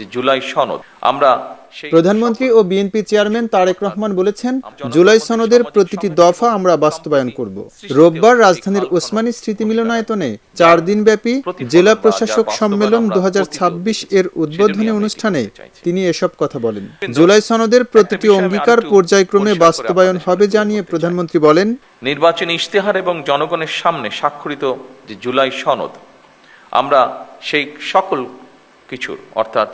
যে জুলাই সনদ, আমরা প্রধানমন্ত্রী ও বিএনপি চেয়ারম্যান তারেক রহমান বলেছেন, জুলাই সনদের প্রতিটি দফা আমরা বাস্তবায়ন করব। রোববার রাজধানীর ওসমানী স্মৃতি মিলনায়তনে 4 দিনব্যাপী জেলা প্রশাসক সম্মেলন 2026 এর উদ্বোধনী অনুষ্ঠানে তিনি এসব কথা বলেন। জুলাই সনদের প্রতিটি অঙ্গীকার পর্যায়ক্রমে বাস্তবায়ন হবে জানিয়ে প্রধানমন্ত্রী বলেন, নির্বাচনী ইশতেহার এবং জনগণের সামনে স্বাক্ষরিত যে জুলাই সনদ, আমরা সেই সকল কিছুর অর্থাৎ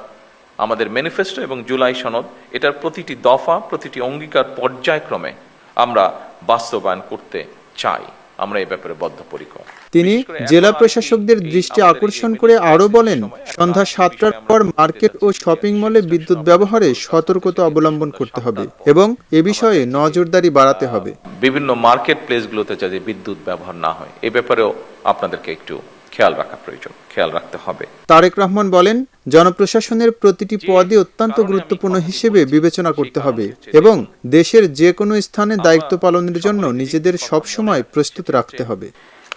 আমাদের ম্যানিফেস্টো এবং জুলাই সনদ, এটার প্রতিটি দফা, প্রতিটি অঙ্গীকার পর্যায়ক্রমে আমরা বাস্তবায়ন করতে চাই। আমরা এই ব্যাপারে বদ্ধপরিকর। তিনি জেলা প্রশাসকদের দৃষ্টি আকর্ষণ করে আরো বলেন, সন্ধ্যা 7টার পর মার্কেট ও শপিং মলে বিদ্যুৎ ব্যবহারে সতর্কতা অবলম্বন করতে হবে এবং এ বিষয়ে নজরদারি বাড়াতে হবে। বিভিন্ন মার্কেট প্লেসগুলোতে যাতে বিদ্যুৎ ব্যবহার না হয়, এ ব্যাপারেও আপনাদেরকে একটু খেয়াল রাখা প্রয়োজন, খেয়াল রাখতে হবে। তারেক রহমান বলেন, জনপ্রশাসনের প্রতিটি পদই অত্যন্ত গুরুত্বপূর্ণ হিসেবে বিবেচনা করতে হবে এবং দেশের যে কোনো স্থানে দায়িত্ব পালনের জন্য নিজেদের সবসময় প্রস্তুত রাখতে হবে।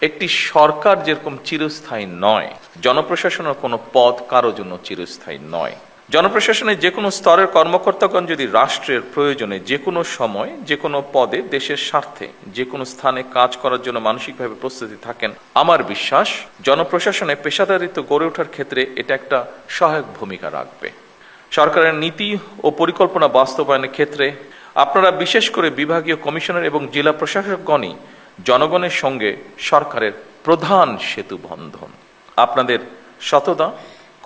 একটি সরকার যেরকম চিরস্থায়ী নয়, জনপ্রশাসনের কোনো পদ কারো জন্য চিরস্থায়ী নয়। জনপ্রশাসনের যে কোনো স্তরের কর্মকর্তাগণ যদি রাষ্ট্রের প্রয়োজনে যে কোনো সময় যে কোনো পদে দেশের স্বার্থে যে কোনো স্থানে কাজ করার জন্য মানসিকভাবে প্রস্তুতি থাকেন, আমার বিশ্বাস জনপ্রশাসনে পেশাদারিত্ব গড়ে ওঠার ক্ষেত্রে এটা একটা সহায়ক ভূমিকা রাখবে। সরকারের নীতি ও পরিকল্পনা বাস্তবায়নের ক্ষেত্রে আপনারা বিশেষ করে বিভাগীয় কমিশনার এবং জেলা প্রশাসকগণই জনগণের সঙ্গে সরকারের প্রধান সেতু বন্ধন। আপনাদের সততা,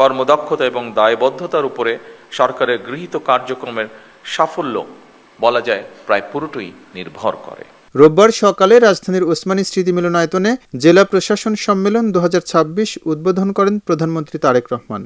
কর্মদক্ষতা এবং দায়বদ্ধতার উপরে সরকারের গৃহীত কার্যক্রমের সাফল্য বলা যায় প্রায় পুরোটাই নির্ভর করে। রোববার সকালে রাজধানীর ওসমানী স্মৃতি মিলনায়তনে জেলা প্রশাসন সম্মেলন 2026 উদ্বোধন করেন প্রধানমন্ত্রী তারেক রহমান।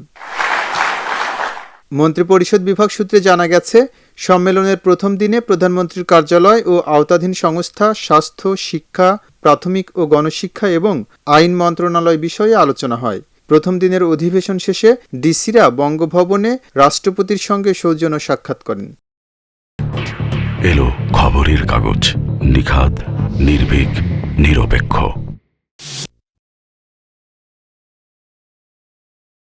মন্ত্রিপরিষদ বিভাগ সূত্রে জানা গেছে, সম্মেলনের প্রথম দিনে প্রধানমন্ত্রীর কার্যালয় ও আওতাধীন সংস্থা, স্বাস্থ্য, শিক্ষা, প্রাথমিক ও গণশিক্ষা এবং আইন মন্ত্রণালয় বিষয়ে আলোচনা হয়। প্রথম দিনের অধিবেশন শেষে ডিসিরা বঙ্গভবনে রাষ্ট্রপতির সঙ্গে সৌজন্য সাক্ষাৎ করেন। এলো খবরের কাগজ, নিখাত, নির্ভীক, নিরপেক্ষ।